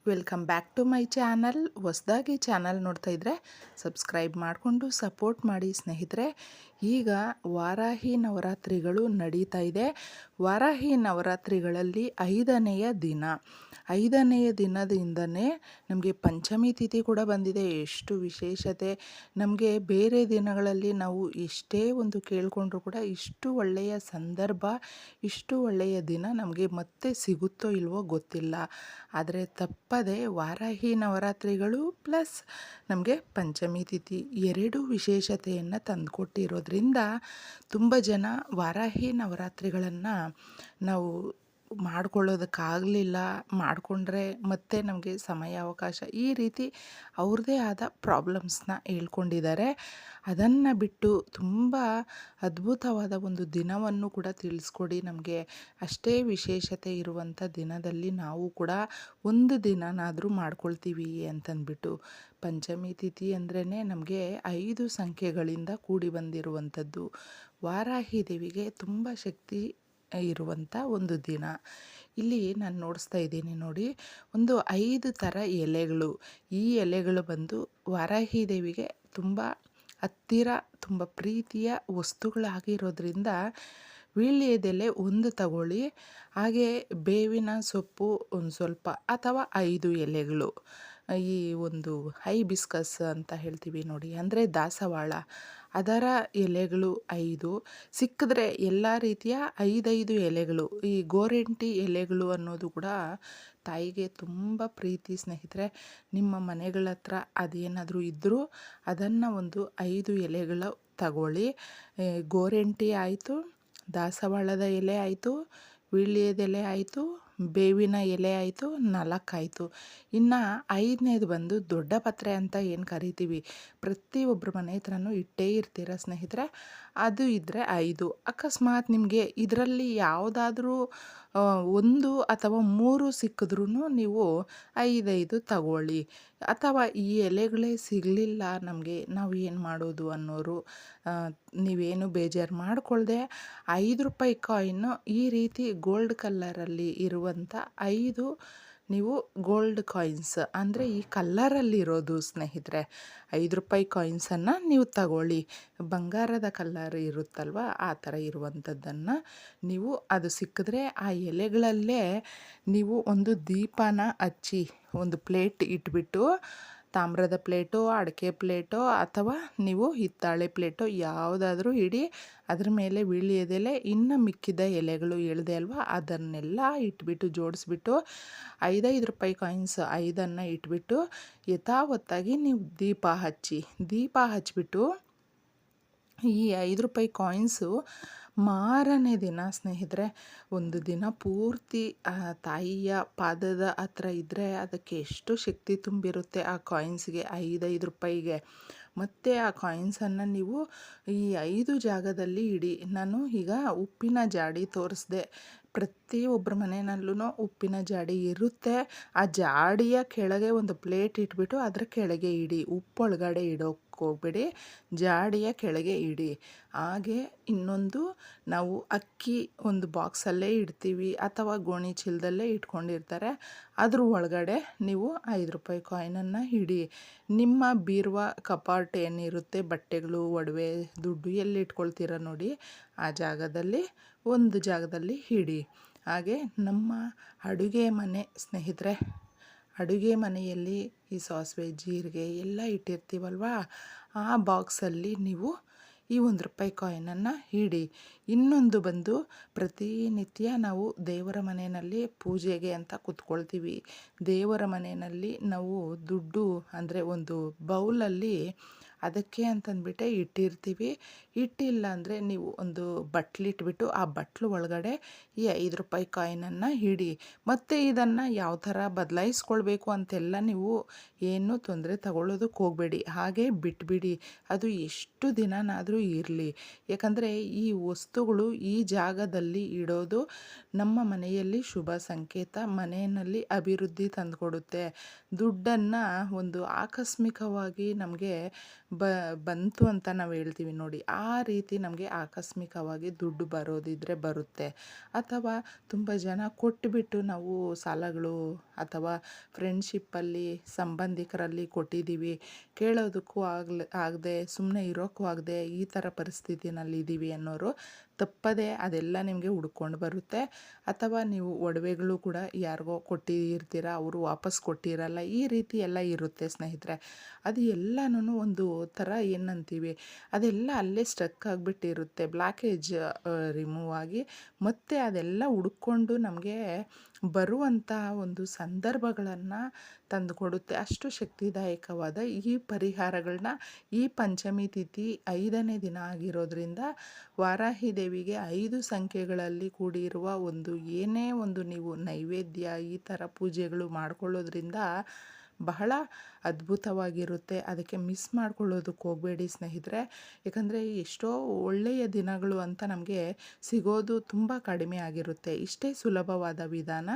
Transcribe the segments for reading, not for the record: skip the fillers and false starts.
Welcome back to my channel. ಹೊಸದಾಗಿ channel ನೋಡ್ತಾ ಇದ್ದರೆ ಸಬ್ಸ್ಕ್ರೈಬ್ ಮಾಡಿಕೊಂಡು ಸಪೋರ್ಟ್ ಮಾಡಿ ಸ್ನೇಹಿತರೆ. ಈಗ ವಾರಾಹಿ ನವರಾತ್ರಿಗಳು ನಡೀತಾ ಇದೆ. ವಾರಾಹಿ ನವರಾತ್ರಿಗಳಲ್ಲಿ ಐದನೆಯ ದಿನದಿಂದನೇ ನಮಗೆ ಪಂಚಮಿ ತಿಥಿ ಕೂಡ ಬಂದಿದೆ. ಎಷ್ಟು ವಿಶೇಷತೆ! ನಮಗೆ ಬೇರೆ ದಿನಗಳಲ್ಲಿ ನಾವು ಎಷ್ಟೇ ಒಂದು ಕೇಳಿಕೊಂಡ್ರೂ ಕೂಡ ಇಷ್ಟು ಒಳ್ಳೆಯ ಸಂದರ್ಭ, ಇಷ್ಟು ಒಳ್ಳೆಯ ದಿನ ನಮಗೆ ಮತ್ತೆ ಸಿಗುತ್ತೋ ಇಲ್ವೋ ಗೊತ್ತಿಲ್ಲ. ಆದರೆ ತಪ್ಪದೆ ವಾರಾಹಿ ನವರಾತ್ರಿಗಳು ಪ್ಲಸ್ ನಮಗೆ ಪಂಚಮಿ ತಿಥಿ ಎರಡೂ ವಿಶೇಷತೆಯನ್ನು ತಂದುಕೊಟ್ಟಿರೋದ್ರಿಂದ ತುಂಬ ಜನ ವಾರಾಹಿ ನವರಾತ್ರಿಗಳನ್ನು ನಾವು ಮಾಡ್ಕೊಳ್ಳೋದಕ್ಕಾಗಲಿಲ್ಲ, ಮಾಡಿಕೊಂಡ್ರೆ ಮತ್ತೆ ನಮಗೆ ಸಮಯ ಅವಕಾಶ ಈ ರೀತಿ ಅವ್ರದ್ದೇ ಆದ ಪ್ರಾಬ್ಲಮ್ಸ್ನ ಹೇಳ್ಕೊಂಡಿದ್ದಾರೆ. ಅದನ್ನು ಬಿಟ್ಟು ತುಂಬ ಅದ್ಭುತವಾದ ಒಂದು ದಿನವನ್ನು ಕೂಡ ತಿಳಿಸ್ಕೊಡಿ ನಮಗೆ. ಅಷ್ಟೇ ವಿಶೇಷತೆ ಇರುವಂಥ ದಿನದಲ್ಲಿ ನಾವು ಕೂಡ ಒಂದು ದಿನನಾದರೂ ಮಾಡ್ಕೊಳ್ತೀವಿ ಅಂತಂದ್ಬಿಟ್ಟು. ಪಂಚಮಿ ತಿಥಿ ಅಂದ್ರೇ ನಮಗೆ 5 ಸಂಖ್ಯೆಗಳಿಂದ ಕೂಡಿ ಬಂದಿರುವಂಥದ್ದು. ವಾರಾಹಿ ದೇವಿಗೆ ತುಂಬ ಶಕ್ತಿ ಇರುವಂಥ ಒಂದು ದಿನ. ಇಲ್ಲಿ ನಾನು ನೋಡಿಸ್ತಾ ಇದ್ದೀನಿ ನೋಡಿ, ಒಂದು 5 ಥರ ಎಲೆಗಳು. ಈ ಎಲೆಗಳು ಬಂದು ವಾರಾಹಿ ದೇವಿಗೆ ತುಂಬ ಹತ್ತಿರ, ತುಂಬ ಪ್ರೀತಿಯ ವಸ್ತುಗಳಾಗಿರೋದ್ರಿಂದ ವೀಳ್ಯದೆಲೆ ಒಂದು ತಗೊಳ್ಳಿ, ಹಾಗೆ ಬೇವಿನ ಸೊಪ್ಪು ಒಂದು ಸ್ವಲ್ಪ ಅಥವಾ 5 ಎಲೆಗಳು. ಈ ಒಂದು ಹೈಬಿಸ್ಕಸ್ ಅಂತ ಹೇಳ್ತೀವಿ ನೋಡಿ, ಅಂದರೆ ದಾಸವಾಳ, ಅದರ ಎಲೆಗಳು 5 ಸಿಕ್ಕಿದ್ರೆ ಎಲ್ಲ ರೀತಿಯ 5 ಎಲೆಗಳು. ಈ ಗೋರಂಟಿ ಎಲೆಗಳು ಅನ್ನೋದು ಕೂಡ ತಾಯಿಗೆ ತುಂಬ ಪ್ರೀತಿ ಸ್ನೇಹಿತರೆ. ನಿಮ್ಮ ಮನೆಗಳ ಹತ್ರ ಅದೇನಾದರೂ ಇದ್ದರೂ ಅದನ್ನು ಒಂದು 5 ಎಲೆಗಳು ತಗೊಳ್ಳಿ. ಗೋರಂಟಿ ಆಯಿತು, ದಾಸವಾಳದ ಎಲೆ ಆಯಿತು, ವೀಳ್ಯದೆಲೆ ಆಯಿತು, ಬೇವಿನ ಎಲೆ ಆಯಿತು, 4 ಆಯಿತು. ಇನ್ನು 5ನೇದು ಬಂದು ದೊಡ್ಡ ಪತ್ರೆ ಅಂತ ಏನು ಕರಿತೀವಿ, ಪ್ರತಿಯೊಬ್ಬರ ಮನೆ ಹತ್ರನೂ ಇಟ್ಟೇ ಇರ್ತೀರ ಸ್ನೇಹಿತರೆ. ಅದು ಇದ್ದರೆ 5. ಅಕಸ್ಮಾತ್ ನಿಮಗೆ ಇದರಲ್ಲಿ ಯಾವುದಾದ್ರೂ 1 ಅಥವಾ 3 ಸಿಕ್ಕಿದ್ರೂ ನೀವು 5 ತಗೊಳ್ಳಿ. ಅಥವಾ ಈ ಎಲೆಗಳೇ ಸಿಗಲಿಲ್ಲ ನಮಗೆ, ನಾವು ಏನು ಮಾಡೋದು ಅನ್ನೋರು ನೀವೇನು ಬೇಜಾರು ಮಾಡಿಕೊಳ್ದೆ ₹5 ಕಾಯಿನ್ನು ಈ ರೀತಿ ಗೋಲ್ಡ್ ಕಲ್ಲರಲ್ಲಿ ಇರುವಂಥ 5 ನೀವು ಗೋಲ್ಡ್ ಕಾಯಿನ್ಸ್, ಅಂದರೆ ಈ ಕಲ್ಲರಲ್ಲಿರೋದು ಸ್ನೇಹಿತರೆ, ₹5 ಕಾಯಿನ್ಸನ್ನು ನೀವು ತಗೊಳ್ಳಿ. ಬಂಗಾರದ ಕಲ್ಲರ್ ಇರುತ್ತಲ್ವ, ಆ ಥರ ಇರುವಂಥದ್ದನ್ನು ನೀವು, ಅದು ಸಿಕ್ಕಿದ್ರೆ ಆ ಎಲೆಗಳಲ್ಲೇ ನೀವು ಒಂದು ದೀಪನ ಹಚ್ಚಿ, ಒಂದು ಪ್ಲೇಟ್ ಇಟ್ಬಿಟ್ಟು, ತಾಮ್ರದ ಪ್ಲೇಟೋ, ಅಡಿಕೆ ಪ್ಲೇಟೋ ಅಥವಾ ನೀವು ಹಿತ್ತಾಳೆ ಪ್ಲೇಟೋ ಯಾವುದಾದ್ರೂ ಇಡಿ. ಅದ್ರ ಮೇಲೆ ವೀಳ್ಯದೆಲೆ, ಇನ್ನು ಮಿಕ್ಕಿದ ಎಲೆಗಳು ಹೇಳಿದೆ ಅಲ್ವಾ, ಅದನ್ನೆಲ್ಲ ಇಟ್ಬಿಟ್ಟು ಜೋಡಿಸ್ಬಿಟ್ಟು ₹5 ಕಾಯಿನ್ಸ್ 5 ಇಟ್ಬಿಟ್ಟು ಯಥಾವತ್ತಾಗಿ ನೀವು ದೀಪ ಹಚ್ಚಿಬಿಟ್ಟು ಈ ₹5 ಕಾಯಿನ್ಸು ಮಾರನೇ ದಿನ ಸ್ನೇಹಿತರೆ, ಒಂದು ದಿನ ಪೂರ್ತಿ ತಾಯಿಯ ಪಾದದ ಹತ್ರ ಇದ್ದರೆ ಅದಕ್ಕೆ ಎಷ್ಟು ಶಕ್ತಿ ತುಂಬಿರುತ್ತೆ ಆ ಕಾಯಿನ್ಸ್ಗೆ, ₹5 ಮತ್ತು ಆ ಕಾಯಿನ್ಸನ್ನು ನೀವು ಈ 5 ಜಾಗದಲ್ಲಿ ಇಡಿ. ನಾನು ಈಗ ಉಪ್ಪಿನ ಜಾಡಿ ತೋರಿಸ್ದೆ. ಪ್ರತಿಯೊಬ್ಬರ ಮನೆಯಲ್ಲೂ ಉಪ್ಪಿನ ಜಾಡಿ ಇರುತ್ತೆ. ಆ ಜಾಡಿಯ ಕೆಳಗೆ ಒಂದು ಪ್ಲೇಟ್ ಇಟ್ಬಿಟ್ಟು ಅದರ ಕೆಳಗೆ ಇಡಿ. ಉಪ್ಪೊಳಗಡೆ ಇಡೋಕ್ಕೆ ಹೋಗ್ಬೇಡಿ, ಜಾಡಿಯ ಕೆಳಗೆ ಇಡಿ. ಹಾಗೆ ಇನ್ನೊಂದು, ನಾವು ಅಕ್ಕಿ ಒಂದು ಬಾಕ್ಸಲ್ಲೇ ಇಡ್ತೀವಿ ಅಥವಾ ಗೋಣಿ ಚೀಲದಲ್ಲೇ ಇಟ್ಕೊಂಡಿರ್ತಾರೆ, ಅದ್ರ ಒಳಗಡೆ ನೀವು ₹5 ಕಾಯಿನನ್ನು ಇಡಿ. ನಿಮ್ಮ ಬೀರುವ ಕಪಾಟ್ ಏನಿರುತ್ತೆ, ಬಟ್ಟೆಗಳು, ಒಡವೆ, ದುಡ್ಡು ಎಲ್ಲಿ ಇಟ್ಕೊಳ್ತೀರ ನೋಡಿ, ಆ ಜಾಗದಲ್ಲಿ ಒಂದು ಜಾಗದಲ್ಲಿ ಇಡಿ. ಹಾಗೆ ನಮ್ಮ ಅಡುಗೆ ಮನೆ ಸ್ನೇಹಿತರೆ, ಅಡುಗೆ ಮನೆಯಲ್ಲಿ ಈ ಸಾಸಿವೆ, ಜೀರಿಗೆ ಎಲ್ಲ ಇಟ್ಟಿರ್ತೀವಲ್ವ, ಆ ಬಾಕ್ಸಲ್ಲಿ ನೀವು ಈ ₹1 ಕಾಯಿನನ್ನು ಇಡಿ. ಇನ್ನೊಂದು ಬಂದು, ಪ್ರತಿನಿತ್ಯ ನಾವು ದೇವರ ಮನೆಯಲ್ಲಿ ಪೂಜೆಗೆ ಅಂತ ಕೂತ್ಕೊಳ್ತೀವಿ. ದೇವರ ಮನೆಯಲ್ಲಿ ನಾವು ದುಡ್ಡು ಅಂದರೆ ಒಂದು ಬೌಲಲ್ಲಿ ಅದಕ್ಕೆ ಅಂತಂದ್ಬಿಟ್ಟೆ ಇಟ್ಟಿರ್ತೀವಿ. ಇಟ್ಟಿಲ್ಲ ಅಂದರೆ ನೀವು ಒಂದು ಬಟ್ಲಿಟ್ಬಿಟ್ಟು ಆ ಬಟ್ಲು ಒಳಗಡೆ ಈ ₹5 ಕಾಯಿನನ್ನು ಇಡಿ. ಮತ್ತು ಇದನ್ನು ಯಾವ ಥರ ಬದಲಾಯಿಸ್ಕೊಳ್ಬೇಕು ಅಂತೆಲ್ಲ ನೀವು ಏನೂ ತೊಂದರೆ ತಗೊಳ್ಳೋದಕ್ಕೆ ಹೋಗಬೇಡಿ, ಹಾಗೆ ಬಿಟ್ಬಿಡಿ. ಅದು ಎಷ್ಟು ದಿನನಾದರೂ ಇರಲಿ. ಯಾಕಂದರೆ ಈ ವಸ್ತುಗಳು ಈ ಜಾಗದಲ್ಲಿ ಇಡೋದು ನಮ್ಮ ಮನೆಯಲ್ಲಿ ಶುಭ ಸಂಕೇತ, ಮನೆಯಲ್ಲಿ ಅಭಿವೃದ್ಧಿ ತಂದುಕೊಡುತ್ತೆ. ದುಡ್ಡನ್ನು ಒಂದು ಆಕಸ್ಮಿಕವಾಗಿ ನಮಗೆ ಬ ಬಂತು ಅಂತ ನಾವು ಹೇಳ್ತೀವಿ ನೋಡಿ, ಆ ರೀತಿ ನಮಗೆ ಆಕಸ್ಮಿಕವಾಗಿ ದುಡ್ಡು ಬರೋದಿದ್ರೆ ಬರುತ್ತೆ. ಅಥವಾ ತುಂಬ ಜನ ಕೊಟ್ಟುಬಿಟ್ಟು ನಾವು ಸಾಲಗಳು ಅಥವಾ ಫ್ರೆಂಡ್ಶಿಪ್ಪಲ್ಲಿ ಸಂಬಂಧಿಕರಲ್ಲಿ ಕೊಟ್ಟಿದ್ದೀವಿ, ಕೇಳೋದಕ್ಕೂ ಆಗದೆ ಸುಮ್ಮನೆ ಇರೋಕ್ಕೂ ಆಗದೆ ಈ ಥರ ಪರಿಸ್ಥಿತಿನಲ್ಲಿದ್ದೀವಿ ಅನ್ನೋರು ತಪ್ಪದೆ ಅದೆಲ್ಲ ನಿಮಗೆ ಹುಡ್ಕೊಂಡು ಬರುತ್ತೆ. ಅಥವಾ ನೀವು ಒಡವೆಗಳು ಕೂಡ ಯಾರಿಗೋ ಕೊಟ್ಟಿರ್ತೀರ, ಅವರು ವಾಪಸ್ ಕೊಟ್ಟಿರಲ್ಲ, ಈ ರೀತಿ ಎಲ್ಲ ಇರುತ್ತೆ ಸ್ನೇಹಿತರೆ. ಅದು ಎಲ್ಲನೂ ಒಂದು ಥರ ಏನಂತೀವಿ, ಅದೆಲ್ಲ ಅಲ್ಲೇ ಸ್ಟ್ರಕ್ ಆಗಿಬಿಟ್ಟಿರುತ್ತೆ. ಬ್ಲಾಕೇಜ್ ರಿಮೂವ್ ಆಗಿ ಮತ್ತೆ ಅದೆಲ್ಲ ಹುಡ್ಕೊಂಡು ನಮಗೆ ಬರುವಂಥ ಒಂದು ಸಂದರ್ಭಗಳನ್ನು ತಂದುಕೊಡುತ್ತೆ. ಅಷ್ಟು ಶಕ್ತಿದಾಯಕವಾದ ಈ ಪರಿಹಾರಗಳನ್ನ ಈ ಪಂಚಮಿ ತಿಥಿ 5ನೇ ದಿನ ಆಗಿರೋದ್ರಿಂದ ವಾರಾಹಿ ದೇವಿಗೆ 5 ಸಂಖ್ಯೆಗಳಲ್ಲಿ ಕೂಡಿರುವ ಒಂದು ಏನೇ ಒಂದು ನೀವು ನೈವೇದ್ಯ ಈ ಥರ ಪೂಜೆಗಳು ಮಾಡ್ಕೊಳ್ಳೋದ್ರಿಂದ ಬಹಳ ಅದ್ಭುತವಾಗಿರುತ್ತೆ. ಅದಕ್ಕೆ ಮಿಸ್ ಮಾಡ್ಕೊಳ್ಳೋದಕ್ಕೆ ಹೋಗಬೇಡಿ ಸ್ನೇಹಿತರೆ. ಯಾಕಂದರೆ ಎಷ್ಟೋ ಒಳ್ಳೆಯ ದಿನಗಳು ಅಂತ ನಮಗೆ ಸಿಗೋದು ತುಂಬ ಕಡಿಮೆ ಆಗಿರುತ್ತೆ. ಇಷ್ಟೇ ಸುಲಭವಾದ ವಿಧಾನ.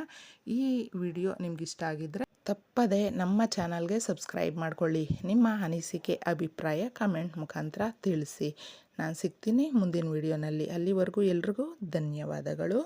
ಈ ವಿಡಿಯೋ ನಿಮಗಿಷ್ಟ ಆಗಿದ್ದರೆ ತಪ್ಪದೆ ನಮ್ಮ ಚಾನಲ್ಗೆ ಸಬ್ಸ್ಕ್ರೈಬ್ ಮಾಡ್ಕೊಳ್ಳಿ. ನಿಮ್ಮ ಅನಿಸಿಕೆ ಅಭಿಪ್ರಾಯ ಕಮೆಂಟ್ ಮುಖಾಂತರ ತಿಳಿಸಿ. ನಾನು ಸಿಗ್ತೀನಿ ಮುಂದಿನ ವಿಡಿಯೋನಲ್ಲಿ. ಅಲ್ಲಿವರೆಗೂ ಎಲ್ರಿಗೂ ಧನ್ಯವಾದಗಳು.